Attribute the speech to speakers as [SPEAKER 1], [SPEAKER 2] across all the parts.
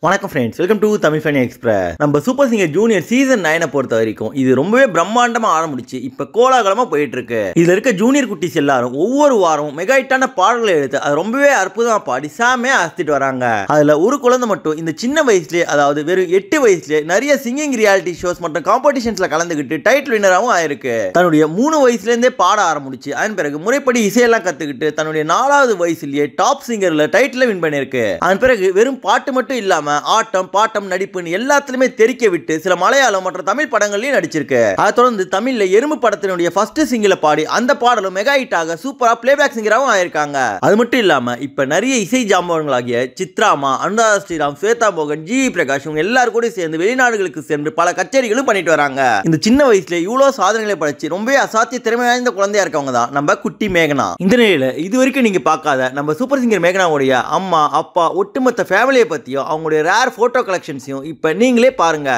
[SPEAKER 1] வணக்கம் friends, welcome to Tamil fun express. நம்ம super singer junior season 9 பொறுத்த வரைக்கும் இது ரொம்பவே பிரம்மாண்டமா ஆரம்பிச்சு இப்ப கோலாகலமா போயிட்டு இருக்கு. இதுல இருக்க ஜூனியர் குட்டிஸ் எல்லாரும் ஒவ்வொரு வாரமும் மெகா ஹிட்டான பாடல்களை எடுத்து அது ரொம்பவே அற்புதமா பாடி சாமையா அசத்திட்டு வராங்க. அதுல ஒரு குழந்தை மட்டும் இந்த சின்ன வயசுலயே, அதாவது வெறும் 8 வயசுலயே நிறைய சிங்கிங் ரியாலிட்டி ஷோஸ் மற்றும் காம்படிஷன்ஸ்ல கலந்துகிட்டு டைட்டில் வின்னராகவும் ஆயிருக்கு. தன்னுடைய 3 வயசுல இருந்தே பாட ஆரம்பிச்சு அதன் பிறகு முறைப்படி இசையெல்லாம் கத்துக்கிட்டு தன்னுடைய 4வது வயசுலயே டாப் சிங்கர்ல டைட்டில் வின் பண்ணிருக்கு. அதன் பிறகு வெறும் பாட்டு மட்டும் இல்லாம ஆட்டம் பாட்டம் நடிப்புன்னு எல்லாத்துலயுமே தெரிக்க விட்டு சில மலையாளம் மற்றும் தமிழ் படங்கள்லயும் நடிச்சிருக்கு. அதை தொடர்ந்து தமிழ்ல எறும்பு படத்தினுடைய ஃபர்ஸ்ட் சிங்கிளை பாடி அந்த பாடலும் மெகா ஹிட் ஆக சூப்பரா பிளேபேக் சிங்கராகவும் ஆயிருக்காங்க. அது மட்டும் இல்லாம இப்ப நிறைய இசை ஜாம்பவன்களாகிய சித்ராமா, அனுராதா ஸ்ரீராம், ஸ்வேதா மோகன், ஜி பிரகாஷ் எல்லாரும் கூட சேர்ந்து வெளிநாடுகளுக்கு சென்று பல கச்சேரிகளும் பண்ணிட்டு வராங்க. இந்த சின்ன வயசுல இவ்வளவு சாதனைகளை படைச்சு ரொம்பவே அசாத்திய திறமை வாய்ந்த குழந்தையா இருக்கவங்க தான் நம்ம குட்டி மேகனா. இந்த நிலையில இது வரைக்கும் நீங்க பார்க்காத நம்ம சூப்பர் சிங்கர் மேகனாவுடைய அம்மா, அப்பா, ஒட்டுமொத்த ஃபேமிலியை பத்தியும் அவங்களுடைய ரேர் போட்டோ கலெக்ஷன்ஸையும் இப்ப நீங்களே பாருங்க.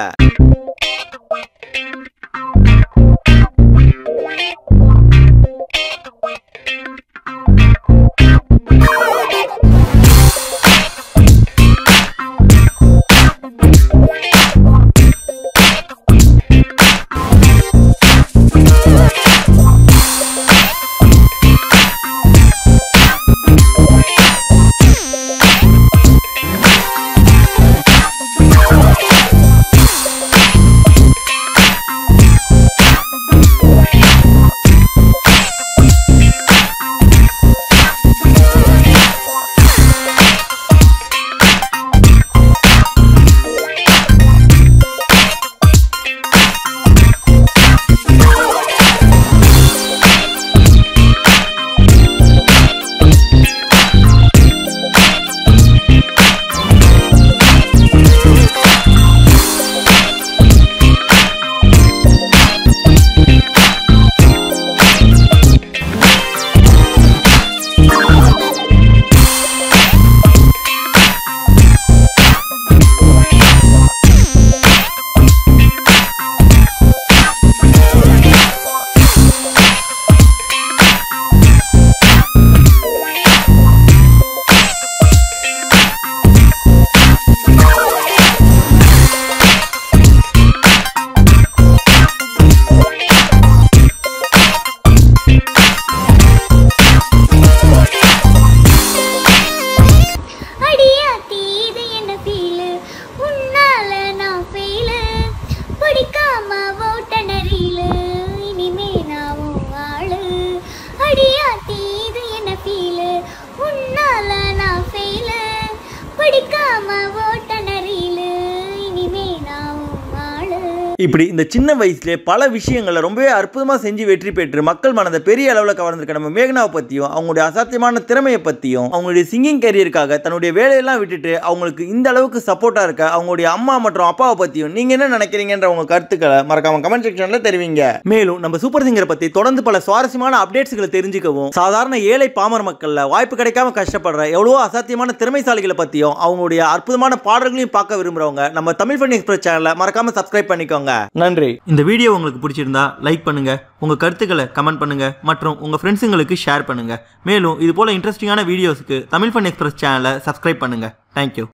[SPEAKER 1] இப்படி இந்த சின்ன வயசுல பல விஷயங்களை ரொம்பவே அற்புதமா செஞ்சு வெற்றி பெற்று மக்கள் மனதை பெரிய அளவில் கவர்ந்திருக்க நம்ம மேகனாவை பத்தியும், அவங்களுடைய அசாத்தியமான திறமையை பத்தியும், அவங்களுடைய சிங்கிங் கேரியருக்காக தன்னுடைய வேலையெல்லாம் விட்டுட்டு அவங்களுக்கு இந்த அளவுக்கு சப்போர்ட்டா இருக்க அவங்களுடைய அம்மா மற்றும் அப்பாவை பத்தியும் நீங்க என்ன நினைக்கிறீங்கன்ற உங்க கருத்துக்களை மறக்காம கமெண்ட் செக்ஷன்ல தெரிவிங்க. மேலும் நம்ம சூப்பர் சிங்கரை பத்தி தொடர்ந்து பல சுவாரஸ்யமான அப்டேட்ஸ்களை தெரிஞ்சுக்கவும், சாதாரண ஏழை பாமர மக்கள்ல வாய்ப்பு கிடைக்காம கஷ்டப்படுற எவ்வளவோ அசாத்தியமான திறமைசாலிகளை பத்தியும் அவங்களுடைய அற்புதமான பாடல்களையும் பார்க்க விரும்புறவங்க நம்ம தமிழ் ஃபன் எக்ஸ்பிரஸ் சேனலை மறக்காம சப்ஸ்கிரைப் பண்ணிக்கோங்க. நன்றி. இந்த வீடியோ உங்களுக்கு பிடிச்சிருந்தா லைக் பண்ணுங்க, உங்க கருத்துக்களை கமெண்ட் பண்ணுங்க மற்றும் உங்க ஃப்ரெண்ட்ஸுங்களுக்கு ஷேர் பண்ணுங்க. மேலும் இது போல இன்ட்ரெஸ்டிங்கான வீடியோஸ்க்கு தமிழ் ஃபன் எக்ஸ்பிரஸ் சேனலை சப்ஸ்கிரைப் பண்ணுங்க. தேங்க்யூ.